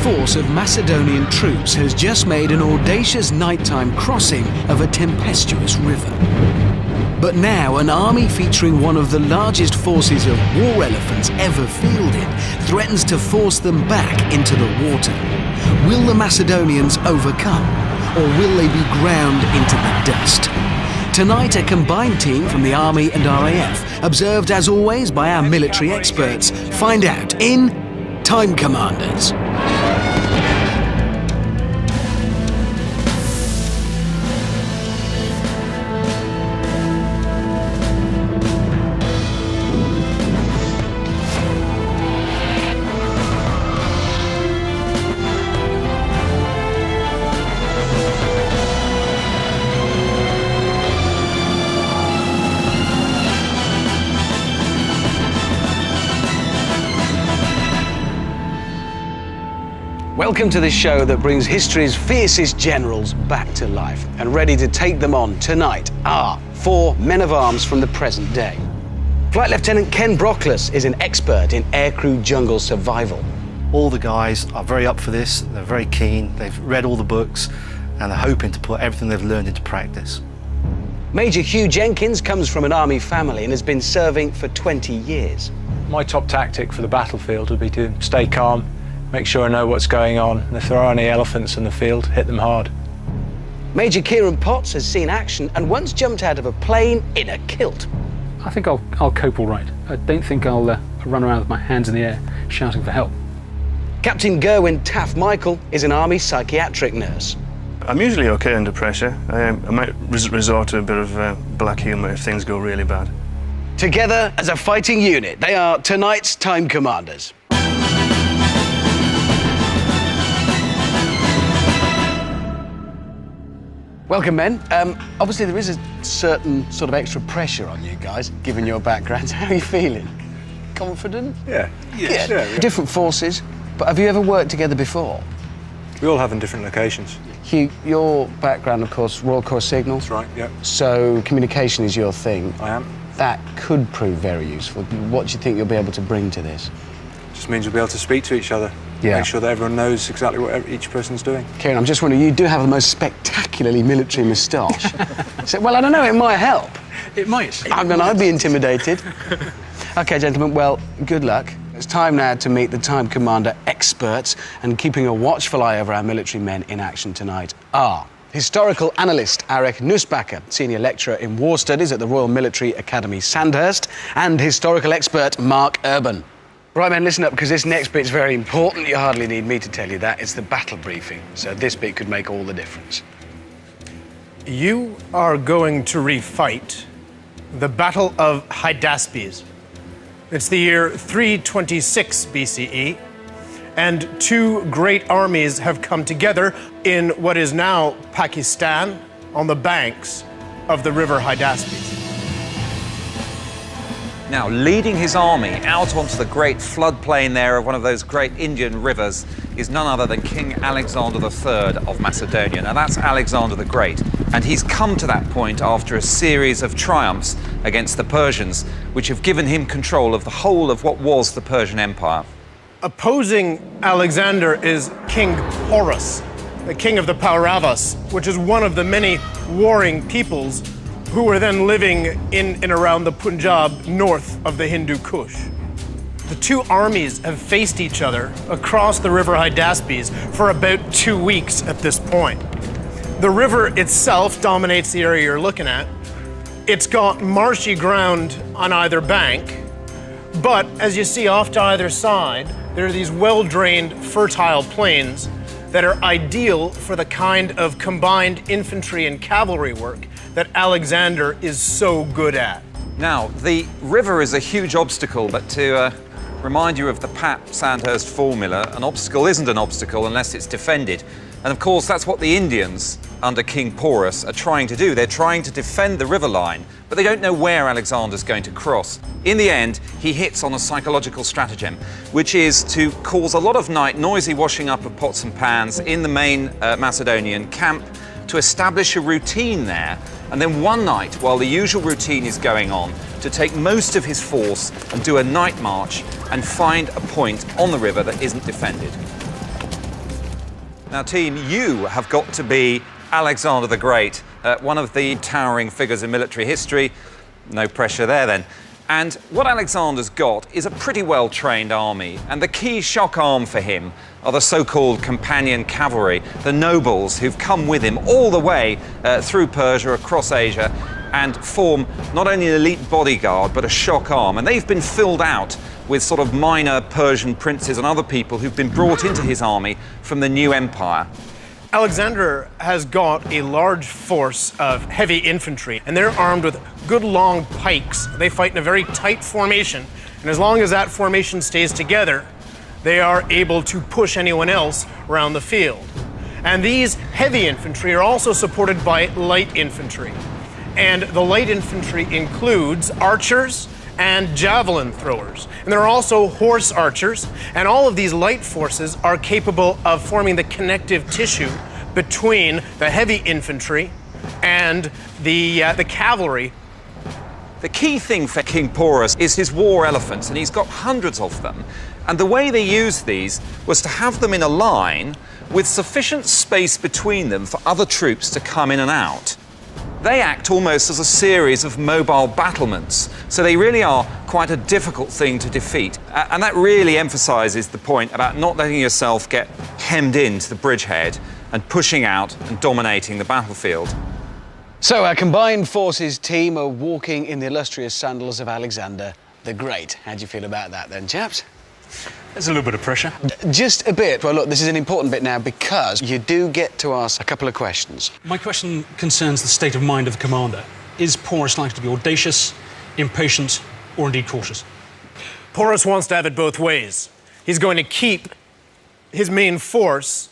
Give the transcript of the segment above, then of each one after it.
force of Macedonian troops has just made an audacious nighttime crossing of a tempestuous river. But now an army featuring one of the largest forces of war elephants ever fielded threatens to force them back into the water. Will the Macedonians overcome, or will they be ground into the dust? Tonight, a combined team from the Army and RAF, observed as always by our military experts, find out in Time Commanders. Welcome to the show that brings history's fiercest generals back to life, and ready to take them on tonight are 4 men of arms from the present day. Flight Lieutenant Ken Brockless is an expert in aircrew jungle survival. All the guys are very up for this, they're very keen, they've read all the books, and they're hoping to put everything they've learned into practice. Major Hugh Jenkins comes from an army family and has been serving for 20 years. My top tactic for the battlefield would be to stay calm, make sure I know what's going on, and if there are any elephants in the field, hit them hard. Major Kieran Potts has seen action and once jumped out of a plane in a kilt. I think I'll cope all right. I don't think I'll run around with my hands in the air shouting for help. Captain Gerwin Taff Michael is an army psychiatric nurse. I'm usually okay under pressure. I might resort to a bit of black humour if things go really bad. Together as a fighting unit, they are tonight's Time Commanders. Welcome, men. Obviously, there is a certain sort of extra pressure on you guys, given your backgrounds. How are you feeling? Confident? Yeah. Yes. Yeah. Different forces, but have you ever worked together before? We all have in different locations. Hugh, your background, of course, Royal Corps Signal. That's right, yeah. So communication is your thing. I am. That could prove very useful. What do you think you'll be able to bring to this? Just means you'll be able to speak to each other. Yeah. Make sure that everyone knows exactly what each person's doing. Kieran, I'm just wondering, you do have the most spectacularly military moustache. So, well, I don't know, it might help. It might. I mean, I'd be intimidated. OK, gentlemen, well, good luck. It's time now to meet the Time Commander experts, and keeping a watchful eye over our military men in action tonight are historical analyst Arek Nussbacher, senior lecturer in war studies at the Royal Military Academy Sandhurst, and historical expert Mark Urban. Right, men, listen up, because this next bit's very important. You hardly need me to tell you that. It's the battle briefing, so this bit could make all the difference. You are going to refight the Battle of Hydaspes. It's the year 326 BCE, and 2 great armies have come together in what is now Pakistan on the banks of the river Hydaspes. Now, leading his army out onto the great floodplain there of one of those great Indian rivers is none other than King Alexander III of Macedonia. Now, that's Alexander the Great, and he's come to that point after a series of triumphs against the Persians, which have given him control of the whole of what was the Persian Empire. Opposing Alexander is King Porus, the king of the Pauravas, which is one of the many warring peoples who were then living in and around the Punjab north of the Hindu Kush. The 2 armies have faced each other across the river Hydaspes for about 2 weeks at this point. The river itself dominates the area you're looking at. It's got marshy ground on either bank, but as you see off to either side, there are these well-drained, fertile plains that are ideal for the kind of combined infantry and cavalry work that Alexander is so good at. Now, the river is a huge obstacle, but to remind you of the Pat Sandhurst formula, an obstacle isn't an obstacle unless it's defended. And of course, that's what the Indians under King Porus are trying to do. They're trying to defend the river line, but they don't know where Alexander's going to cross. In the end, he hits on a psychological stratagem, which is to cause a lot of noisy washing up of pots and pans in the main Macedonian camp, to establish a routine there, and then one night, while the usual routine is going on, to take most of his force and do a night march and find a point on the river that isn't defended. Now, team, you have got to be Alexander the Great, one of the towering figures in military history. No pressure there, then. And what Alexander's got is a pretty well-trained army, and the key shock arm for him are the so-called companion cavalry, the nobles who've come with him all the way through Persia, across Asia, and form not only an elite bodyguard, but a shock arm. And they've been filled out with sort of minor Persian princes and other people who've been brought into his army from the new empire. Alexander has got a large force of heavy infantry, and they're armed with good long pikes. They fight in a very tight formation, and as long as that formation stays together, they are able to push anyone else around the field. And these heavy infantry are also supported by light infantry. And the light infantry includes archers and javelin throwers. And there are also horse archers, and all of these light forces are capable of forming the connective tissue between the heavy infantry and the cavalry. The key thing for King Porus is his war elephants, and he's got hundreds of them. And the way they used these was to have them in a line with sufficient space between them for other troops to come in and out. They act almost as a series of mobile battlements, so they really are quite a difficult thing to defeat. And that really emphasises the point about not letting yourself get hemmed into the bridgehead and pushing out and dominating the battlefield. So our combined forces team are walking in the illustrious sandals of Alexander the Great. How do you feel about that then, chaps? There's a little bit of pressure. Just a bit. Well, look, this is an important bit now because you do get to ask a couple of questions. My question concerns the state of mind of the commander. Is Porus likely to be audacious, impatient, or indeed cautious? Porus wants to have it both ways. He's going to keep his main force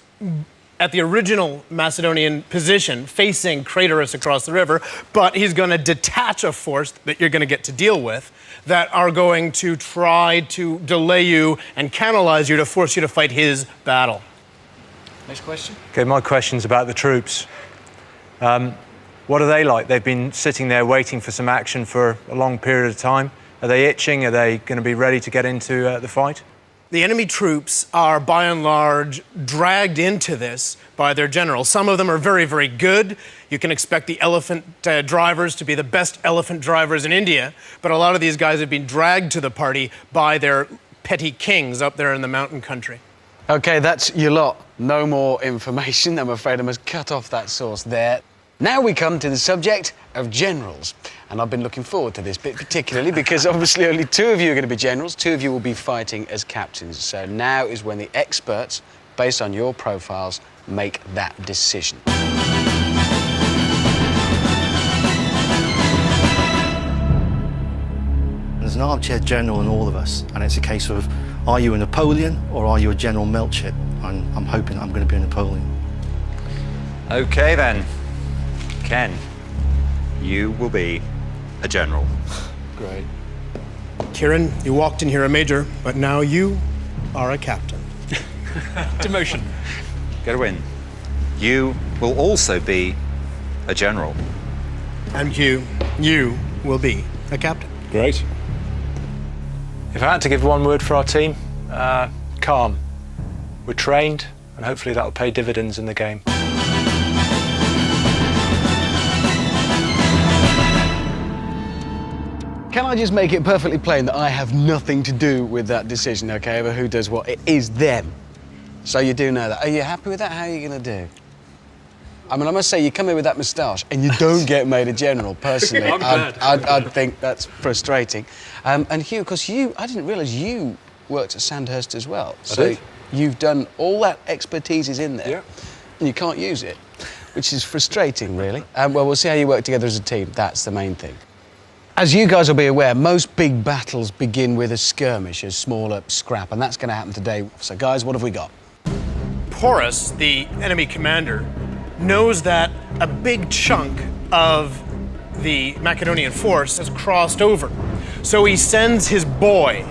at the original Macedonian position, facing Craterus across the river, but he's going to detach a force that you're going to get to deal with that are going to try to delay you and canalize you to force you to fight his battle. Next question. Okay, my question's about the troops. What are they like? They've been sitting there waiting for some action for a long period of time. Are they itching? Are they going to be ready to get into the fight? The enemy troops are, by and large, dragged into this by their generals. Some of them are very, very good. You can expect the elephant drivers to be the best elephant drivers in India, but a lot of these guys have been dragged to the party by their petty kings up there in the mountain country. OK, that's your lot. No more information. I'm afraid I must cut off that source there. Now we come to the subject of generals. And I've been looking forward to this bit particularly because obviously only 2 of you are going to be generals, 2 of you will be fighting as captains. So now is when the experts, based on your profiles, make that decision. There's an armchair general in all of us, and it's a case of, are you a Napoleon or are you a General Melchett? I'm hoping I'm going to be a Napoleon. OK, then. Ken, you will be a general. Great. Kieran, you walked in here a major, but now you are a captain. Demotion. Get a win. You will also be a general. And you will be a captain. Great. If I had to give one word for our team, calm. We're trained, and hopefully that'll pay dividends in the game. Can I just make it perfectly plain that I have nothing to do with that decision, OK, over who does what? It is them. So you do know that. Are you happy with that? How are you going to do? I mean, I must say, you come in with that moustache and you don't get made a general, personally. I'd think that's frustrating. And Hugh, of course, I didn't realise you worked at Sandhurst as well. So you've done all that expertise is in there. Yeah. And you can't use it, which is frustrating, really. Well, we'll see how you work together as a team. That's the main thing. As you guys will be aware, most big battles begin with a skirmish, a smaller scrap, and that's going to happen today. So, guys, what have we got? Porus, the enemy commander, knows that a big chunk of the Macedonian force has crossed over. So he sends his boy,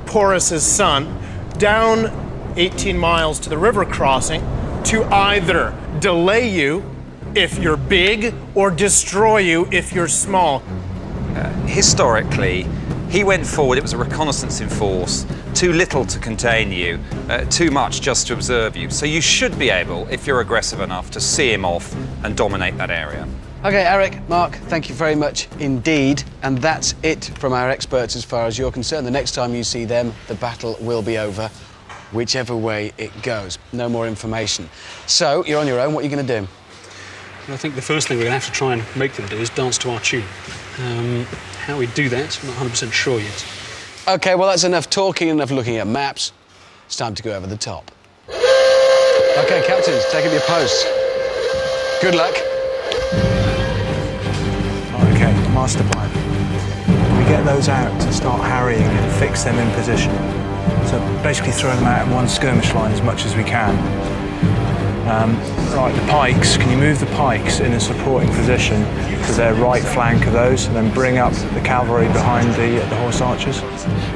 Porus's son, down 18 miles to the river crossing to either delay you if you're big or destroy you if you're small. Historically, he went forward, it was a reconnaissance in force, too little to contain you, too much just to observe you. So you should be able, if you're aggressive enough, to see him off and dominate that area. OK, Eric, Mark, thank you very much indeed. And that's it from our experts as far as you're concerned. The next time you see them, the battle will be over, whichever way it goes. No more information. So, you're on your own. What are you going to do? I think the first thing we're going to have to try and make them do is dance to our tune. How we do that, I'm not 100% sure yet. OK, well, that's enough talking, enough looking at maps. It's time to go over the top. OK, captains, take up your posts. Good luck. OK, master plan. We get those out to start harrying and fix them in position. So basically throw them out in one skirmish line as much as we can. Right, the pikes, can you move the pikes in a supporting position to their right flank of those, and then bring up the cavalry behind the horse archers?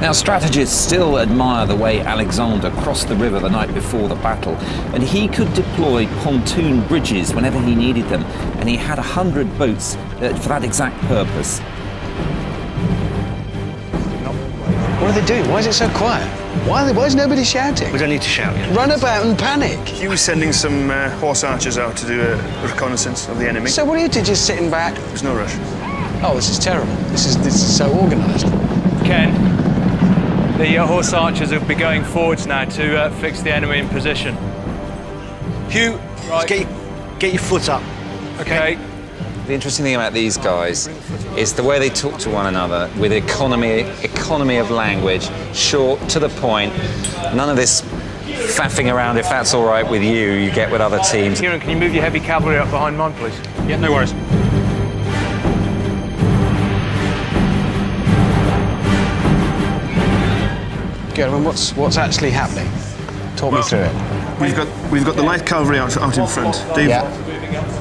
Now, strategists still admire the way Alexander crossed the river the night before the battle, and he could deploy pontoon bridges whenever he needed them, and he had 100 boats for that exact purpose. What are they doing? Why is it so quiet? Why is nobody shouting? We don't need to shout yet. Run about and panic. He was sending some horse archers out to do a reconnaissance of the enemy. So what are you two just sitting back? There's no rush. Oh, this is terrible. This is so organised. Ken, the horse archers will be going forwards now to fix the enemy in position. Hugh, Right. get your foot up. OK. The interesting thing about these guys is the way they talk to one another with economy of language, short, to the point. None of this faffing around, if that's all right with you, you get with other teams. Kieran, can you move your heavy cavalry up behind mine, please? Yeah, no worries. Good. I mean, what's actually happening? Talk me through it. We've got the light cavalry out in front.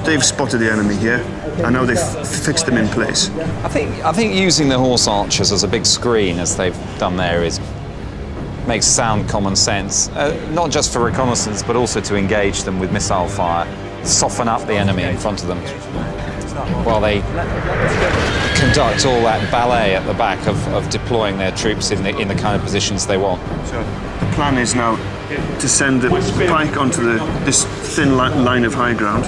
They've spotted the enemy here, and now they've fixed them in place. I think using the horse archers as a big screen, as they've done there, makes sound common sense. Not just for reconnaissance, but also to engage them with missile fire, soften up the enemy in front of them, while they conduct all that ballet at the back of deploying their troops in the kind of positions they want. So the plan is now to send the pike onto this thin line of high ground,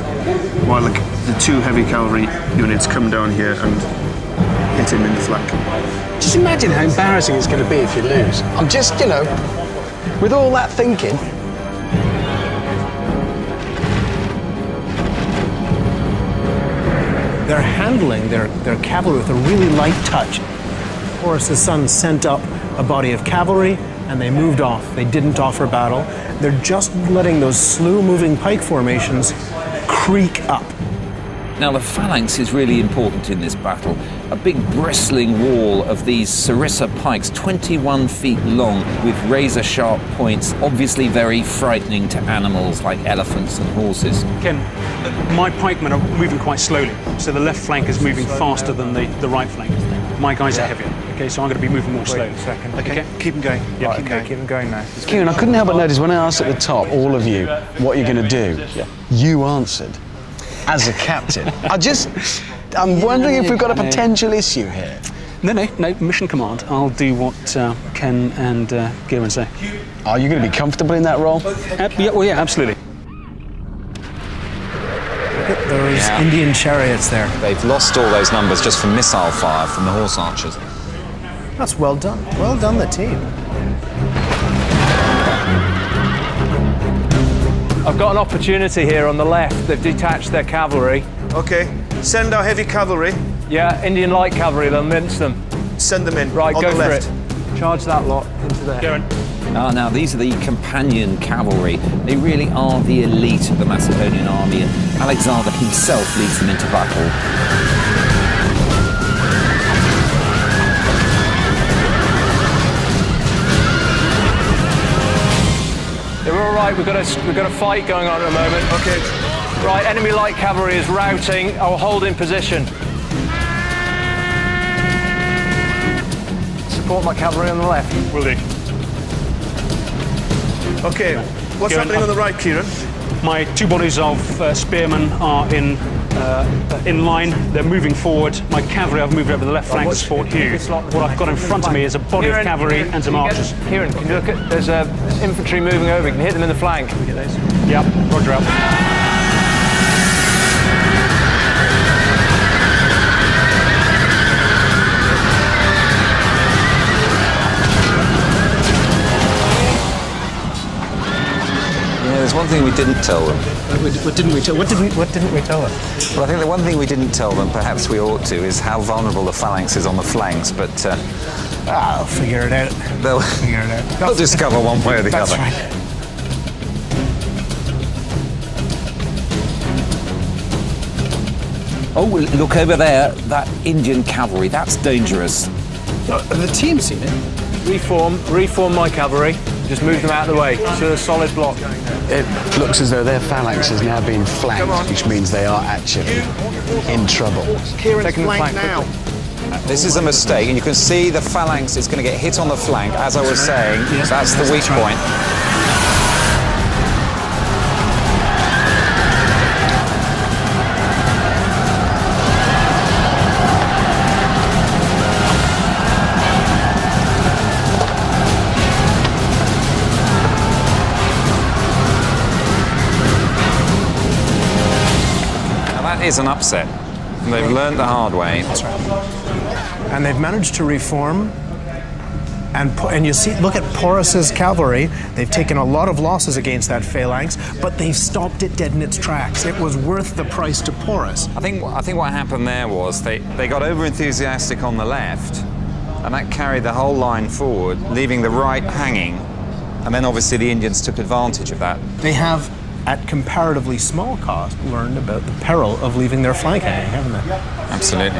while the two heavy cavalry units come down here and hit him in the flank. Just imagine how embarrassing it's going to be if you lose. I'm just, with all that thinking. They're handling their cavalry with a really light touch. Horus's son sent up a body of cavalry, and they moved off. They didn't offer battle. They're just letting those slow-moving pike formations creak up. Now, the phalanx is really important in this battle. A big bristling wall of these sarissa pikes, 21 feet long, with razor-sharp points, obviously very frightening to animals like elephants and horses. Ken, my pikemen are moving quite slowly, so the left flank is moving faster than the right flank. My guys are heavier, OK, so I'm going to be moving more slowly. Wait a second. Okay, keep them going. Yeah, OK, keep them going now. Kieran, I couldn't help but notice when I asked at the top, all of you, what you're going to do, you answered. As a captain. I'm wondering if we've got a potential issue here. No, mission command. I'll do what Ken and Kieran say. Are you going to be comfortable in that role? Yeah, absolutely. Look at those Indian chariots there. They've lost all those numbers just from missile fire from the horse archers. That's well done. Well done, the team. I've got an opportunity here on the left. They've detached their cavalry. Okay, send our heavy cavalry. Yeah, Indian light cavalry, they'll mince them. Send them in. Right, on go the for left. it. Charge that lot into there. Kieran. Now, these are the companion cavalry. They really are the elite of the Macedonian army, and Alexander himself leads them into battle. They're all right, we've got a fight going on at the moment. Okay. Right, enemy light cavalry is routing. I'll hold in position. Support my cavalry on the left. Will do. Okay, what's Kieran, happening on the right, Kieran? My two bodies of spearmen are in in line. They're moving forward. My cavalry, I've moved over the left flank to support Hugh. What I've got in front of me is a body of cavalry and some archers. Kieran, can you look at... There's infantry moving over. You can hit them in the flank. Can we get those? Yep, roger out. There's one thing we didn't tell them. What didn't we tell them? Well, I think the one thing we didn't tell them, perhaps we ought to, is how vulnerable the phalanx is on the flanks, but... I'll figure it out. They'll Figure it out. they'll discover one way or the That's other. right. Oh, well, look over there, that Indian cavalry, that's dangerous. Have the team seen it? Reform my cavalry. Just move them out of the way. So a solid block. It looks as though their phalanx has now been flanked, which means they are actually in trouble. Kieran's flank now. This is a mistake, and you can see the phalanx is going to get hit on the flank. As I was saying, that's the weak point. Is an upset. They've learned the hard way. That's right. And they've managed to reform. And you see, look at Porus's cavalry. They've taken a lot of losses against that phalanx, but they've stopped it dead in its tracks. It was worth the price to Porus. I think what happened there was they got over enthusiastic on the left, and that carried the whole line forward, leaving the right hanging. And then obviously the Indians took advantage of that. They have, at comparatively small cost, learned about the peril of leaving their flank hanging, haven't they? Absolutely.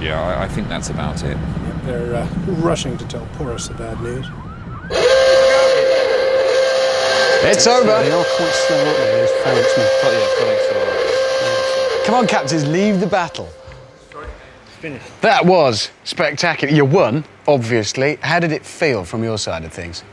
Yeah, I think that's about it. They're rushing to tell Porus the bad news. It's over. They are quite slow, aren't they, those phalanxmen? Come on, captains, leave the battle. Finished. That was spectacular. You won, obviously. How did it feel from your side of things?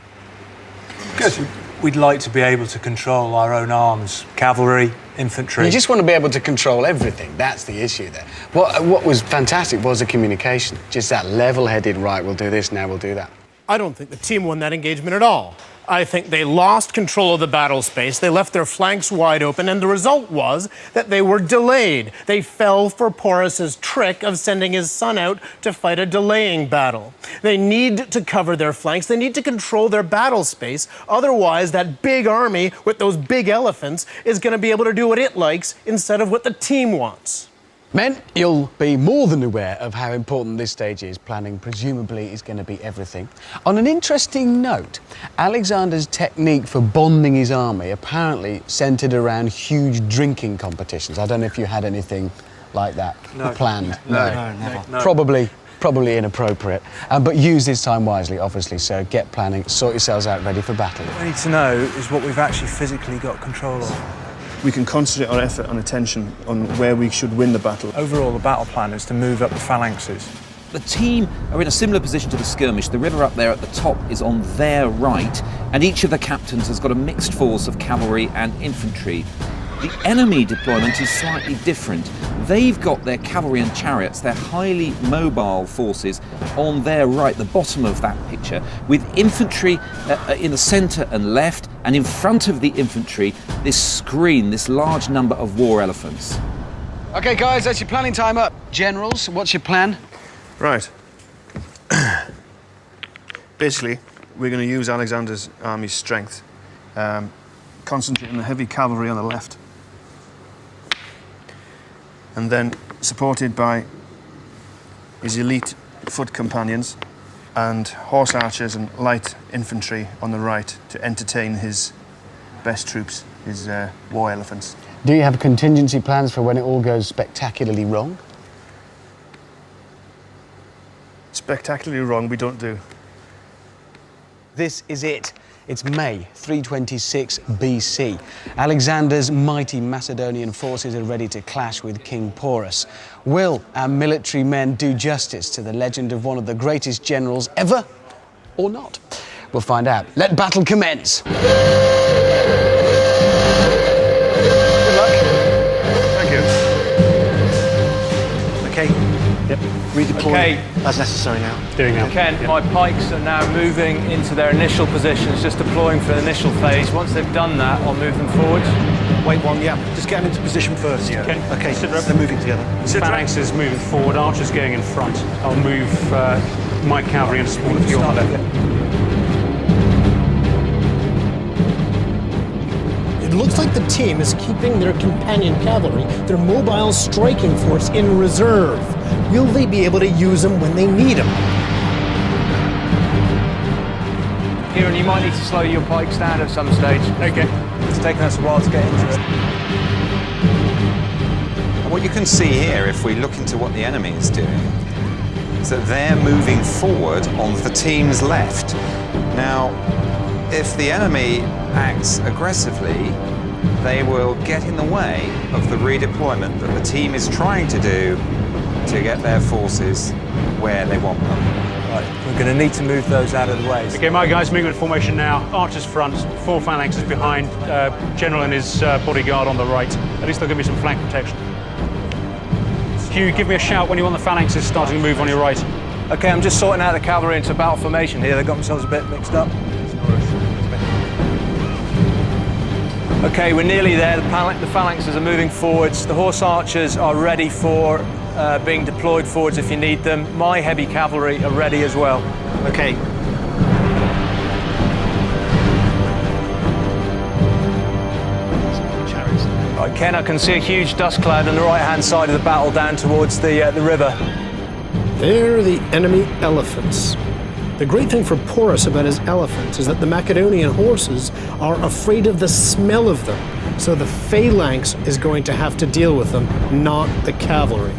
Good. We'd like to be able to control our own arms, cavalry, infantry. You just want to be able to control everything. That's the issue there. What was fantastic was the communication. Just that level-headed, right, we'll do this, now we'll do that. I don't think the team won that engagement at all. I think they lost control of the battle space, they left their flanks wide open, and the result was that they were delayed. They fell for Porus's trick of sending his son out to fight a delaying battle. They need to cover their flanks, they need to control their battle space, otherwise that big army with those big elephants is going to be able to do what it likes instead of what the team wants. Men, you'll be more than aware of how important this stage is. Planning, presumably, is going to be everything. On an interesting note, Alexander's technique for bonding his army apparently centred around huge drinking competitions. I don't know if you had anything like that planned. No, never. No. Probably inappropriate. But use this time wisely, obviously, so get planning, sort yourselves out ready for battle. What we need to know is what we've actually physically got control of. We can concentrate our effort and attention on where we should win the battle. Overall, the battle plan is to move up the phalanxes. The team are in a similar position to the skirmish. The river up there at the top is on their right, and each of the captains has got a mixed force of cavalry and infantry. The enemy deployment is slightly different. They've got their cavalry and chariots, their highly mobile forces, on their right, the bottom of that picture, with infantry in the centre and left, and in front of the infantry, this screen, this large number of war elephants. OK, guys, that's your planning time up. Generals, what's your plan? Right. Basically, we're going to use Alexander's army's strength, concentrate on the heavy cavalry on the left, and then supported by his elite foot companions and horse archers and light infantry on the right to entertain his best troops, his war elephants. Do you have contingency plans for when it all goes spectacularly wrong? Spectacularly wrong, we don't do. This is it. It's May 326 BC. Alexander's mighty Macedonian forces are ready to clash with King Porus. Will our military men do justice to the legend of one of the greatest generals ever, or not? We'll find out. Let battle commence. Good luck. Thank you. Okay. Yep. Redeploy Okay. as necessary now. Doing now. Ken, my pikes are now moving into their initial positions, just deploying for the initial phase. Once they've done that, I'll move them forwards. Wait one, yeah. Just get them into position first. Yeah. Ken, Okay, sit rep. they're moving together. Phalanx is moving forward, archers going in front. I'll move my cavalry and support of you on the left. It looks like the team is keeping their companion cavalry, their mobile striking force, in reserve. Will they be able to use them when they need them? Kieran, you might need to slow your pikes down at some stage. Okay. It's taken us a while to get into it. What you can see here, if we look into what the enemy is doing, is that they're moving forward on the team's left. Now, if the enemy acts aggressively, they will get in the way of the redeployment that the team is trying to do to get their forces where they want them. Right, we're going to need to move those out of the way. Okay, my guys moving in formation now. Archers front, 4 phalanxes behind, General and his bodyguard on the right. At least they'll give me some flank protection. Hugh, give me a shout when you want the phalanxes starting to move on your right. Okay, I'm just sorting out the cavalry into battle formation here. They got themselves a bit mixed up. Okay, we're nearly there. The phalanxes are moving forwards. The horse archers are ready for being deployed forwards if you need them. My heavy cavalry are ready as well. Okay. Right, Ken, I can see a huge dust cloud on the right-hand side of the battle down towards the river. They're the enemy elephants. The great thing for Porus about his elephants is that the Macedonian horses are afraid of the smell of them. So the phalanx is going to have to deal with them, not the cavalry.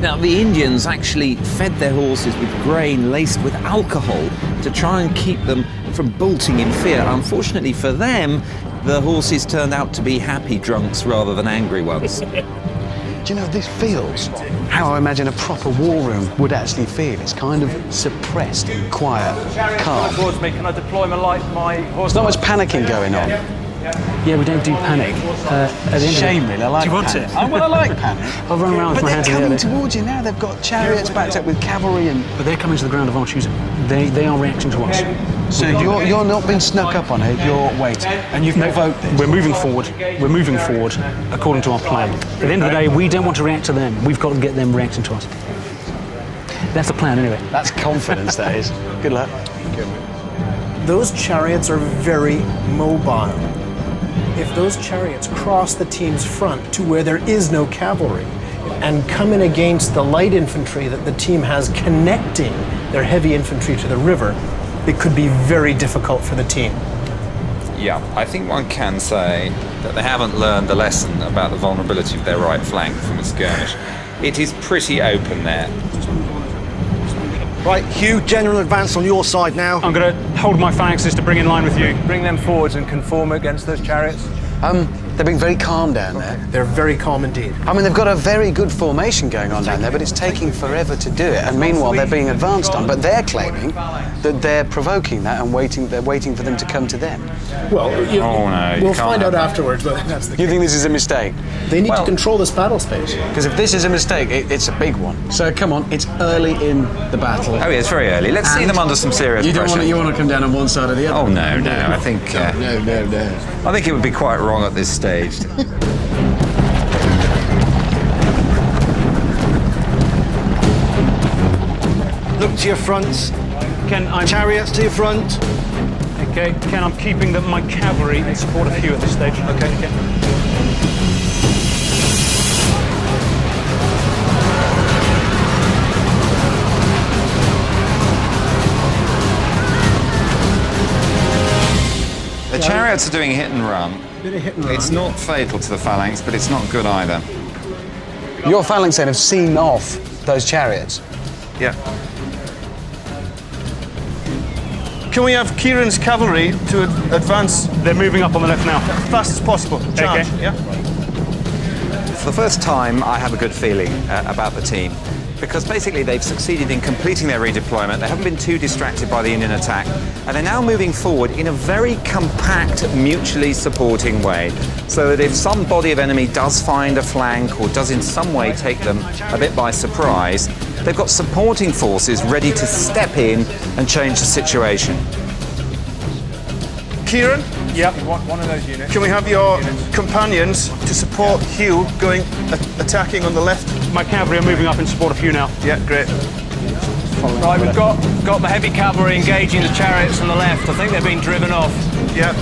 Now, the Indians actually fed their horses with grain laced with alcohol to try and keep them from bolting in fear. Unfortunately for them, the horses turned out to be happy drunks rather than angry ones. Do you know, this feels how I imagine a proper war room would actually feel. It's kind of suppressed, quiet, calm. Towards me, can I deploy my horse? There's not much panicking going on. Yeah, we don't do panic. Shame, really. I like Do you want panic. it? Oh, well, I like panic. I'll run around with But my they're hands in the coming air. towards you now. They've got chariots backed up with cavalry and... But they're coming to the ground of our choosing. They are reacting to us. So you're not being snuck up on it, you're waiting. And you've provoked this. We're moving forward. We're moving forward according to our plan. At the end of the day, we don't want to react to them. We've got to get them reacting to us. That's the plan, anyway. That's confidence, that is. Good luck. Those chariots are very mobile. If those chariots cross the team's front to where there is no cavalry and come in against the light infantry that the team has connecting their heavy infantry to the river, it could be very difficult for the team. Yeah, I think one can say that they haven't learned the lesson about the vulnerability of their right flank from a skirmish. It is pretty open there. Right, Hugh, general advance on your side now. I'm going to hold my phalanxes to bring in line with you. Bring them forwards and conform against those chariots. They're being very calm down there. They're very calm indeed. I mean, they've got a very good formation going on down there, but it's taking forever to do it. And meanwhile, they're being advanced on. But they're claiming that they're provoking that and they're waiting for them to come to them. Well, we'll find out have afterwards whether that's the case. You think this is a mistake? They need to control this battle space. Because if this is a mistake, it's a big one. So come on, it's early in the battle. Oh, yeah, it's very early. Let's see them under some serious pressure. You want to come down on one side or the other? Oh, no. I think... No. I think it would be quite wrong at this stage. Look to your fronts. Ken, Chariots to your front. Okay, Ken, I'm keeping my cavalry in support of Hugh at this stage. Okay. The chariots are doing hit and run. Bit of hit and run. It's not fatal to the phalanx, but it's not good either. Your phalanx then have seen off those chariots. Yeah. Can we have Kieran's cavalry to advance They're moving up on the left now. as fast as possible? Charge, Okay. yeah? For the first time, I have a good feeling about the team. because basically they've succeeded in completing their redeployment. They haven't been too distracted by the Indian attack, and they're now moving forward in a very compact, mutually supporting way, so that if some body of enemy does find a flank or does in some way take them a bit by surprise, they've got supporting forces ready to step in and change the situation. Kieran? Yep. One of those units. Can we have your companions to support Hugh going attacking on the left? My cavalry are moving up in support of Hugh now. Yeah, great. Right, we've got my heavy cavalry engaging the chariots on the left. I think they're being driven off. Yeah.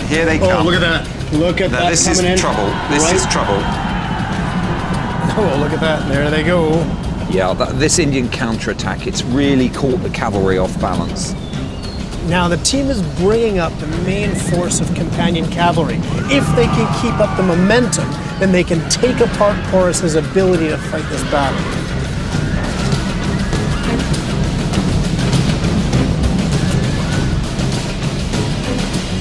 Here they come. Oh, look at that. Look at Now, that. this is coming in. trouble. This is trouble. Oh, look at that. There they go. Yeah, this Indian counterattack, it's really caught the cavalry off balance. Now the team is bringing up the main force of companion cavalry. If they can keep up the momentum, then they can take apart Porus's ability to fight this battle.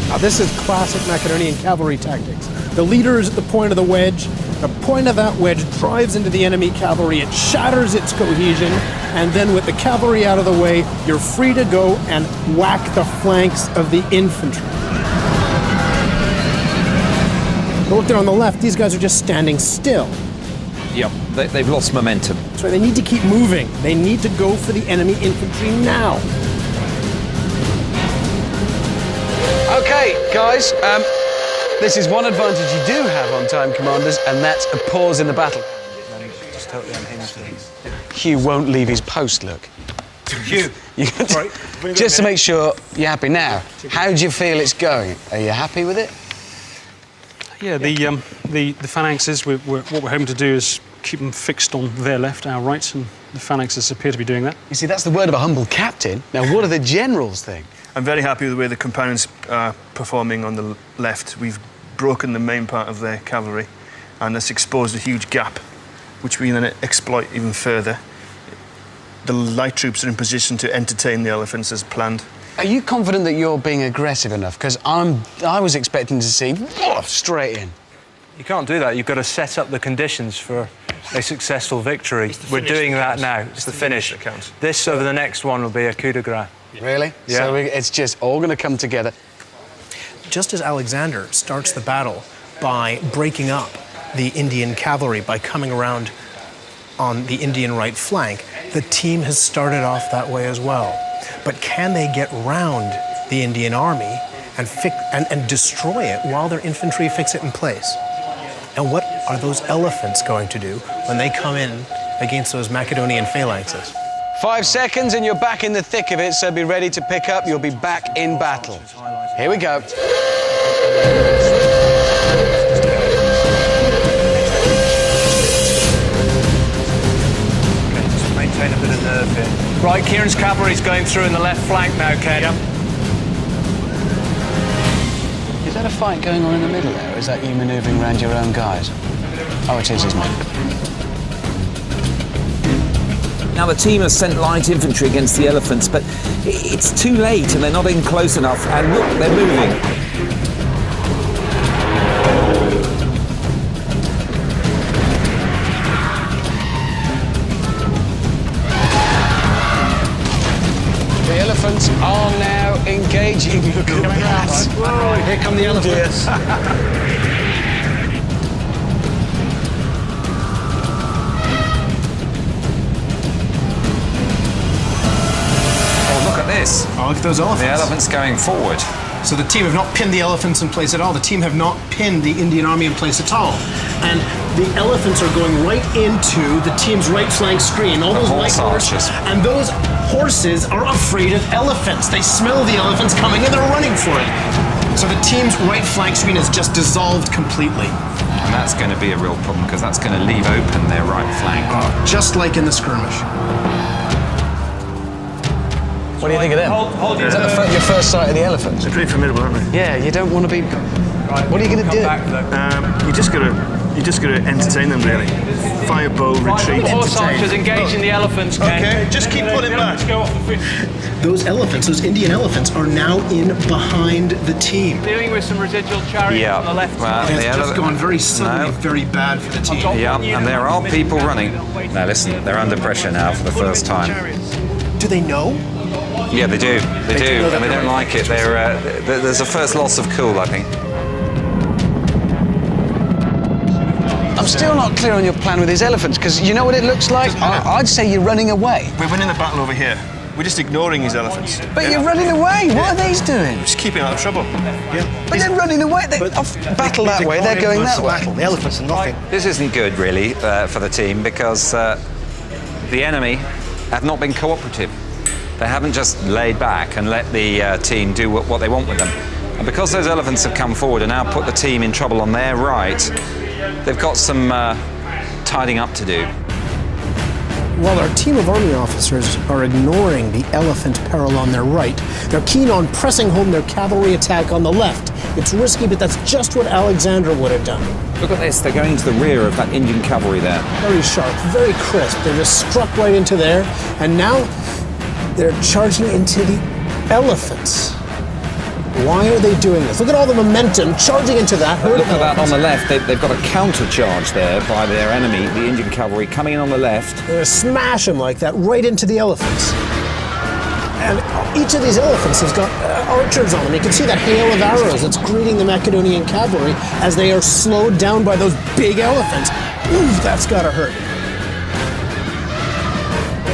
Now this is classic Macedonian cavalry tactics. The leader is at the point of the wedge. The point of that wedge drives into the enemy cavalry. It shatters its cohesion, and then with the cavalry out of the way, you're free to go and whack the flanks of the infantry. But look there on the left, these guys are just standing still. Yep, they've lost momentum. So they need to keep moving. They need to go for the enemy infantry now. Okay, guys, this is one advantage you do have on time, commanders, and that's a pause in the battle. Just totally unhinged these. Hugh won't leave his post, look. Hugh. Sorry. Just to make sure you're happy now, how do you feel it's going? Are you happy with it? Yeah, the phalanxes, what we're hoping to do is keep them fixed on their left, our right, and the phalanxes appear to be doing that. You see, that's the word of a humble captain. Now, what do the generals think? I'm very happy with the way the companions are performing on the left. We've broken the main part of their cavalry, and that's exposed a huge gap, which we then exploit even further. The light troops are in position to entertain the elephants as planned. Are you confident that you're being aggressive enough? Because I was expecting to see straight in. You can't do that. You've got to set up the conditions for a successful victory. We're doing that now. It's the finish. That counts. This over the next one will be a coup de grace. Really? Yeah. So it's just all going to come together. Just as Alexander starts the battle by breaking up the Indian cavalry by coming around on the Indian right flank, the team has started off that way as well. But can they get round the Indian army and destroy it while their infantry fix it in place? And what are those elephants going to do when they come in against those Macedonian phalanxes? 5 seconds and you're back in the thick of it, so be ready to pick up. You'll be back in battle. Here we go. Just maintain a bit of nerve here. Right, Kieran's cavalry's going through in the left flank now, Ken. Yep. Is that a fight going on in the middle there, or is that you manoeuvring around your own guys? Oh, it is, isn't it? Now the team has sent light infantry against the elephants, but it's too late and they're not in close enough, and look, they're moving. The elephants are now engaging. Look at that. Whoa, here come the elephants. This. Oh, look at those elephants. The elephants going forward. So the team have not pinned the elephants in place at all. The team have not pinned the Indian army in place at all. And the elephants are going right into the team's right flank screen. All those light horses. And those horses are afraid of elephants. They smell the elephants coming and they're running for it. So the team's right flank screen is just dissolved completely. And that's going to be a real problem because that's going to leave open their right flank. Just like in the skirmish. What do you think of them? Is that your first sight of the elephants? They're pretty formidable, aren't they? Yeah, you don't want to be... What are you going to do? You just got to entertain them, really. Fire bow, retreat, Horse archers entertain. engaging the elephants, Ken. Okay, just keep pulling back. Go off the field. Those elephants, those Indian elephants, are now in behind the team. Dealing with some residual chariots on the left side. It's just gone very suddenly, very bad for the team. Yeah, and there are people running. Now listen, they're under pressure now for the first time. Do they know? Yeah, they do. They do, and they don't like it. There's a first loss of cool, I think. I'm still not clear on your plan with these elephants, because you know what it looks like? I'd say you're running away. We're winning the battle over here. We're just ignoring these elephants. But you're running away. What are these doing? Just keeping out of trouble. Yeah. But they're running away. They're off battle that way. They're going that way. The elephants are nothing. This isn't good, really, for the team, because the enemy have not been cooperative. They haven't just laid back and let the team do what they want with them. And because those elephants have come forward and now put the team in trouble on their right, they've got some tidying up to do. While our team of army officers are ignoring the elephant peril on their right, they're keen on pressing home their cavalry attack on the left. It's risky, but that's just what Alexander would have done. Look at this, they're going into the rear of that Indian cavalry there. Very sharp, very crisp. They're just struck right into there, and now they're charging into the elephants. Why are they doing this? Look at all the momentum charging into that herd. Look at that on the left. They've got a counter charge there by their enemy, the Indian cavalry, coming in on the left. They're going to smash them like that right into the elephants. And each of these elephants has got archers on them. You can see that hail of arrows that's greeting the Macedonian cavalry as they are slowed down by those big elephants. Ooh, that's got to hurt.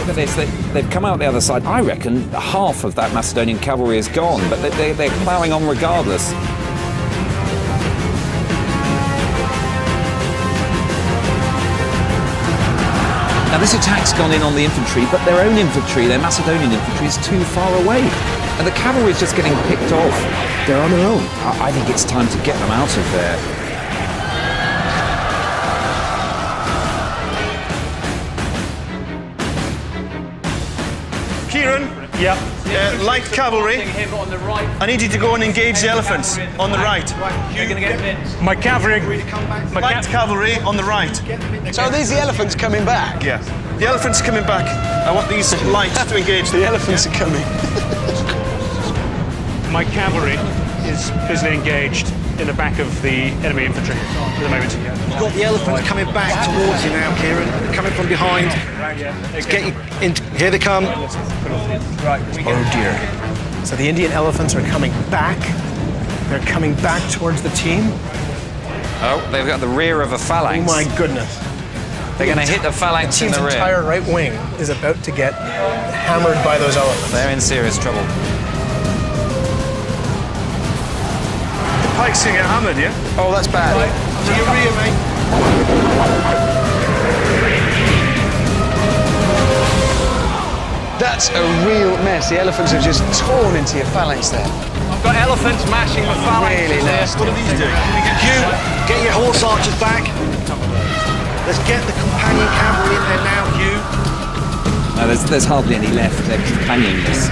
Look at this, they've come out the other side. I reckon half of that Macedonian cavalry is gone, but they're ploughing on regardless. Now this attack's gone in on the infantry, but their own infantry, their Macedonian infantry, is too far away. And the cavalry is just getting picked off. They're on their own. I think it's time to get them out of there. Kieran? Yeah. Light cavalry. I need you to go and engage the elephants on the right. You're going to get bits. My cavalry. Light cavalry on the right. So are these the elephants coming back? Yeah. The elephants are coming back. I want these lights to engage them. The elephants are coming. My cavalry is busily engaged in the back of the enemy infantry at the moment. You've got the elephants coming back towards you now, Kieran. They're coming from behind. Let's get you in. Here they come. Oh dear. So the Indian elephants are coming back. They're coming back towards the team. Oh, they've got the rear of a phalanx. Oh my goodness. They're going to hit the phalanx in team's the rear. entire right wing is about to get hammered by those elephants. They're in serious trouble. The pikes going to get hammered, yeah? Oh, that's bad. To your rear, mate. That's a real mess. The elephants have just torn into your phalanx there. I've got elephants mashing the phalanx. Really nasty. What are these doing? Hugh, get your horse archers back. Let's get the companion cavalry in there now, Hugh. No, there's hardly any left. They're companioning this.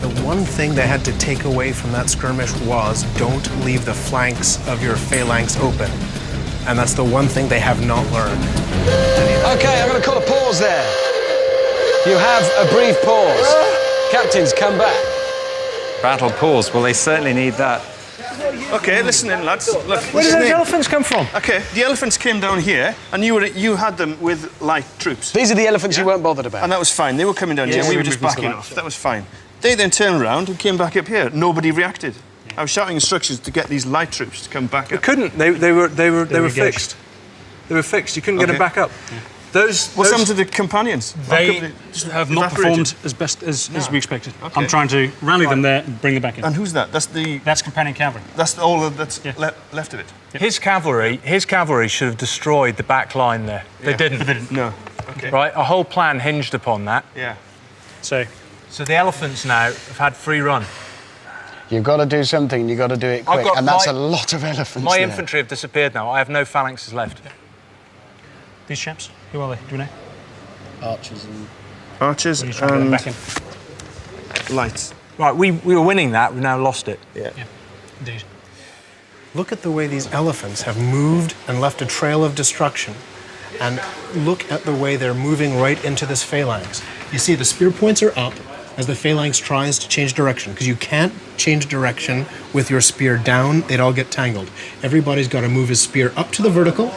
The one thing they had to take away from that skirmish was don't leave the flanks of your phalanx open. And that's the one thing they have not learned. Okay, I'm going to call a pause there. You have a brief pause. Captains, come back. Battle pause. Well, they certainly need that. Okay, listen in, lads. Look, Where did those elephants come from? Okay, the elephants came down here, and you had them with light troops. These are the elephants you weren't bothered about. And that was fine. They were coming down here, and we were just backing off. That was fine. They then turned around and came back up here. Nobody reacted. I was shouting instructions to get these light troops to come back up. You couldn't. They were fixed. They were fixed. You couldn't get them back up. What's happened to the companions? They have not performed as best as we expected. Okay. I'm trying to rally them there and bring them back in. And who's that? That's companion cavalry. That's all that's left of it. Yeah. His cavalry should have destroyed the back line there. Yeah. They didn't. But they didn't. No. Okay. Right. A whole plan hinged upon that. Yeah. So the elephants now have had free run. You've got to do something. You've got to do it quick, and that's a lot of elephants. My infantry have disappeared now. I have no phalanxes left. These chaps, who are they? Do we know? archers and... Archers and lights. Right, we were winning that, we've now lost it. Yeah, indeed. Look at the way these elephants have moved and left a trail of destruction. And look at the way they're moving right into this phalanx. You see the spear points are up as the phalanx tries to change direction, because you can't change direction with your spear down, they'd all get tangled. Everybody's got to move his spear up to the vertical,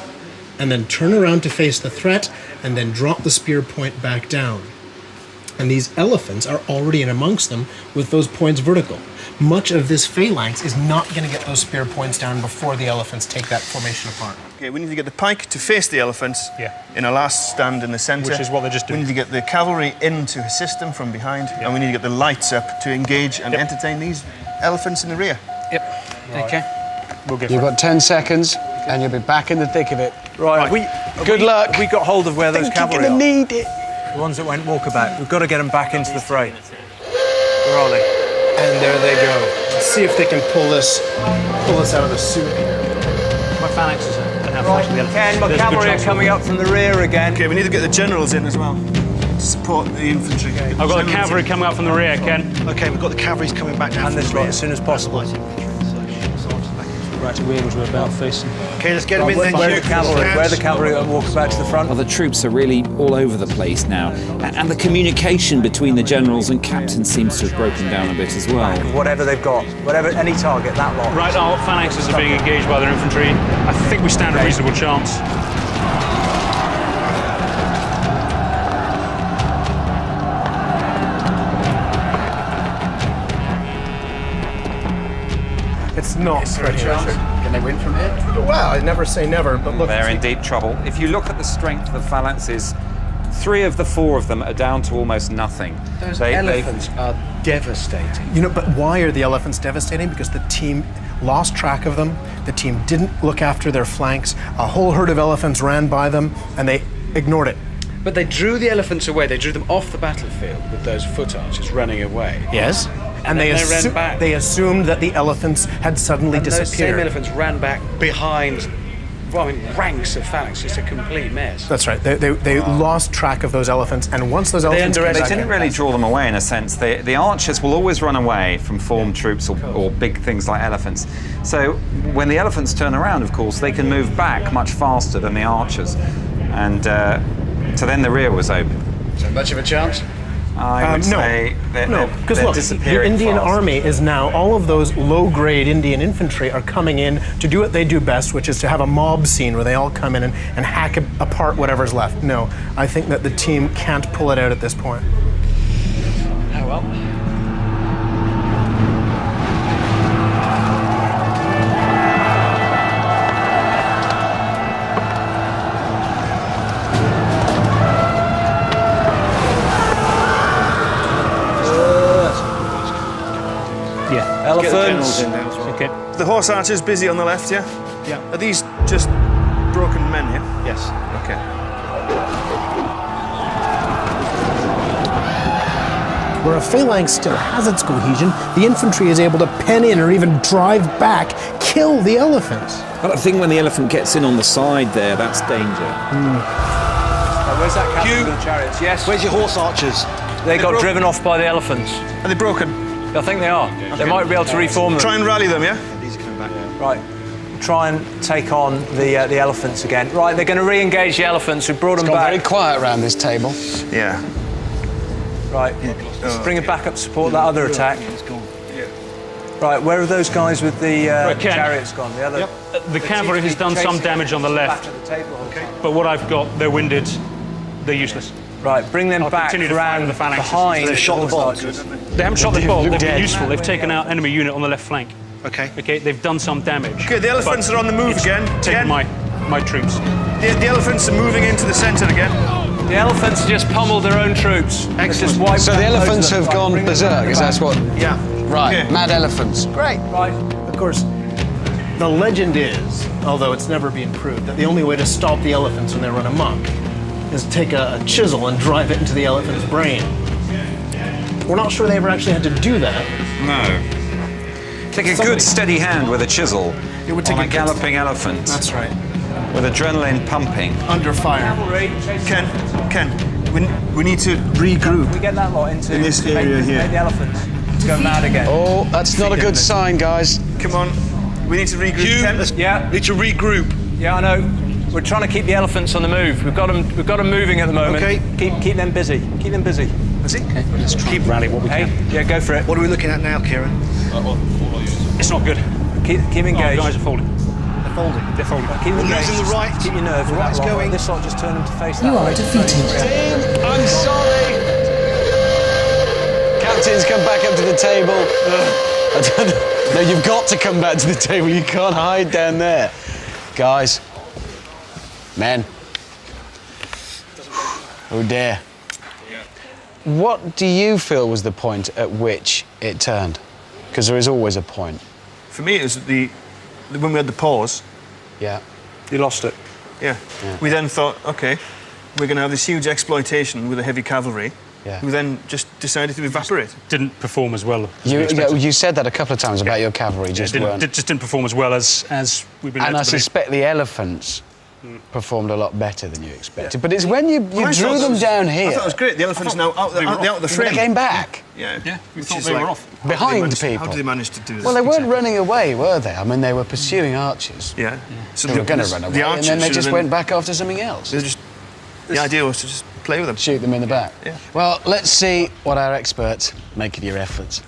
and then turn around to face the threat, and then drop the spear point back down. And these elephants are already in amongst them with those points vertical. Much of this phalanx is not going to get those spear points down before the elephants take that formation apart. Okay, we need to get the pike to face the elephants in a last stand in the centre. Which is what they're just doing. We need to get the cavalry in to assist them from behind, and we need to get the lights up to engage and entertain these elephants in the rear. Yep. Right. Okay. We'll get You've got 10 seconds, and you'll be back in the thick of it. Right. Good luck. We got hold of where those cavalry You're are. going to need it. The ones that went walkabout. We've got to get them back into the fray. Where are they? And there they go. Let's see if they can pull us out of the soup here. My phalanxes are now fighting the elephants. Ken, my cavalry are coming up from the rear again. Okay, we need to get the generals in as well to support the infantry. I've got the cavalry coming up from the rear, Ken. Okay, we've got the cavalry's coming back now. And this lot as soon as possible. Right wings we're about facing. Okay, let's get them in then. Where the cavalry walk back to the front. Well, the troops are really all over the place now, and the communication between the generals and captains seems to have broken down a bit as well. Whatever they've got, any target, that lot. Right, our phalanxes are being engaged by their infantry. I think we stand a reasonable chance. It's not very chance. Can they win from here? Well, I never say never, but look. They're in deep trouble. If you look at the strength of the phalanxes, 3 of the 4 of them are down to almost nothing. Those elephants are devastating. You know, but why are the elephants devastating? Because the team lost track of them. The team didn't look after their flanks. A whole herd of elephants ran by them, and they ignored it. But they drew the elephants away. They drew them off the battlefield with those foot archers running away. Yes. And they ran back. They assumed that the elephants had suddenly disappeared. Those same elephants ran back behind, well, I mean, ranks of phalanx, just a complete mess. That's right. They lost track of those elephants, and once those elephants They didn't really draw them away in a sense. The archers will always run away from formed troops or big things like elephants. So when the elephants turn around, of course, they can move back much faster than the archers. And so then the rear was open. So much of a chance? I would say no, because look, the Indian army is now, all of those low-grade Indian infantry are coming in to do what they do best, which is to have a mob scene where they all come in and hack apart whatever's left. No, I think that the team can't pull it out at this point. Oh, well. Elephants. Okay. The horse archers busy on the left, yeah? Yeah. Are these just broken men here? Yes. Okay. Where a phalanx still has its cohesion, the infantry is able to pen in or even drive back, kill the elephants. But I think when the elephant gets in on the side there, that's danger. Where's that captain with the chariots? Yes. Where's your horse archers? They got driven off by the elephants. Are they broken? I think they are. They might be able to reform them. Try and rally them, yeah? These are coming back now. Right. Try and take on the elephants again. Right, they're going to re-engage the elephants. We brought them back. Very quiet around this table. Yeah. Right. Bring it back up to support that other attack. Right, where are those guys with the chariots gone? The other. The cavalry has done some damage on the left, but what I've got, they're winded. They're useless. Right, bring them back around the phalanxes. behind. They shot the bolt. They haven't shot the bolt. They've been useful. They've taken out enemy unit on the left flank. Okay. Okay, they've done some damage. Okay, the elephants are on the move again. Taking my troops. The elephants are moving into the centre again. The elephants just pummeled their own troops. Just wiped So the out elephants those have gone berserk, is that what? Yeah. Right, Okay. mad elephants. Great. Right. Of course, the legend is, although it's never been proved, that the only way to stop the elephants when they run amok is to take a chisel and drive it into the elephant's brain. We're not sure they ever actually had to do that. No. Take a good steady hand with a chisel on a galloping elephant. That's right. With adrenaline pumping. Under fire. Ken, We need to regroup. We get that lot into in this area here. Make the elephants go mad again. Oh, that's not a good sign, guys. Come on. We need to regroup. Yeah. We need to regroup. Yeah, I know. We're trying to keep the elephants on the move. We've got them moving at the moment. Okay. Keep them busy. Keep them busy. That's it. Okay, let's try and rally what we can. Yeah, go for it. What are we looking at now, Kieran? It's not good. Keep engaged. Oh, guys are folding. They're folding. They're folding. Keep We're engaged. losing the right. Keep your nerve. The right's going. This lot just turn them to face that You are way. defeated. I'm sorry. Captain's come back up to the table. I don't know. No, you've got to come back to the table. You can't hide down there. Guys. Men. Oh dear. What do you feel was the point at which it turned? Because there is always a point. For me, it was when we had the pause. Yeah. You lost it. Yeah. We then thought, OK, we're going to have this huge exploitation with the heavy cavalry. Yeah. We then just decided to evaporate. Didn't perform as well. You said that a couple of times about your cavalry, just didn't perform as well as we've been. And I led to believe. suspect the elephants performed a lot better than you expected. But it's when you drew them down here. I thought it was great. The elephants now out the frame. They came back. Yeah. We thought they were off. Behind people. How did they manage to do this? Well, they weren't running away, were they? I mean, they were pursuing archers. Yeah. So They were going to run away, and then they just went back after something else. The idea was to just play with them. Shoot them in the back. Yeah. Well, let's see what our experts make of your efforts.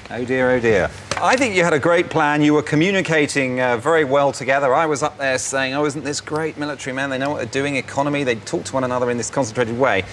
Oh dear, oh dear. I think you had a great plan. You were communicating very well together. I was up there saying, oh, isn't this great, military men? They know what they're doing, economy. They talk to one another in this concentrated way.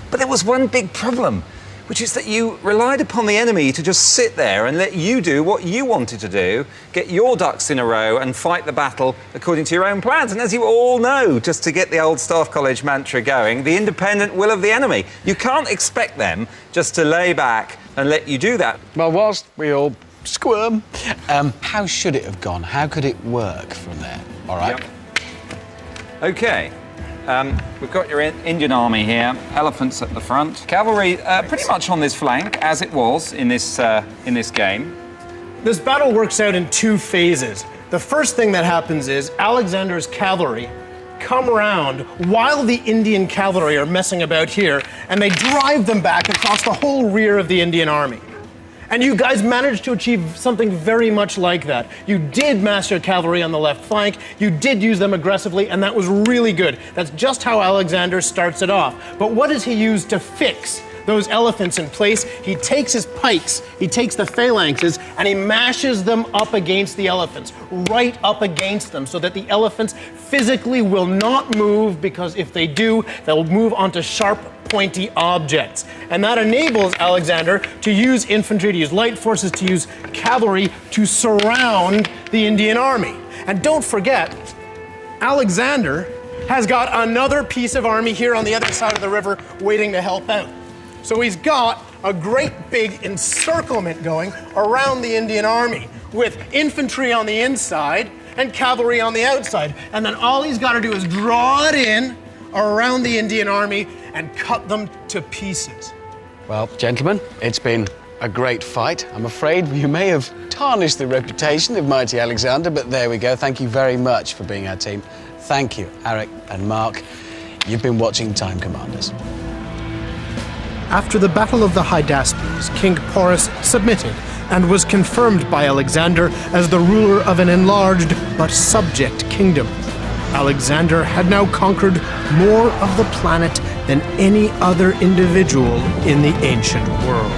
But there was one big problem, which is that you relied upon the enemy to just sit there and let you do what you wanted to do, get your ducks in a row and fight the battle according to your own plans. And as you all know, just to get the old Staff College mantra going, the independent will of the enemy. You can't expect them just to lay back and let you do that. Well, whilst we all squirm, how should it have gone? How could it work from there? All right? Yep. OK. We've got your Indian army here, elephants at the front. Cavalry pretty much on this flank, as it was in this game. This battle works out in two phases. The first thing that happens is Alexander's cavalry come around while the Indian cavalry are messing about here, and they drive them back across the whole rear of the Indian army. And you guys managed to achieve something very much like that. You did mass your cavalry on the left flank, you did use them aggressively, and that was really good. That's just how Alexander starts it off. But what does he use to fix those elephants in place? He takes his pikes, he takes the phalanxes, and he mashes them up against the elephants, right up against them, so that the elephants physically will not move, because if they do, they'll move onto sharp, pointy objects. And that enables Alexander to use infantry, to use light forces, to use cavalry to surround the Indian army. And don't forget, Alexander has got another piece of army here on the other side of the river waiting to help out. So he's got a great big encirclement going around the Indian army with infantry on the inside and cavalry on the outside. And then all he's got to do is draw it in around the Indian army and cut them to pieces. Well, gentlemen, it's been a great fight. I'm afraid you may have tarnished the reputation of mighty Alexander, but there we go. Thank you very much for being our team. Thank you, Eric and Mark. You've been watching Time Commanders. After the Battle of the Hydaspes, King Porus submitted and was confirmed by Alexander as the ruler of an enlarged but subject kingdom. Alexander had now conquered more of the planet than any other individual in the ancient world.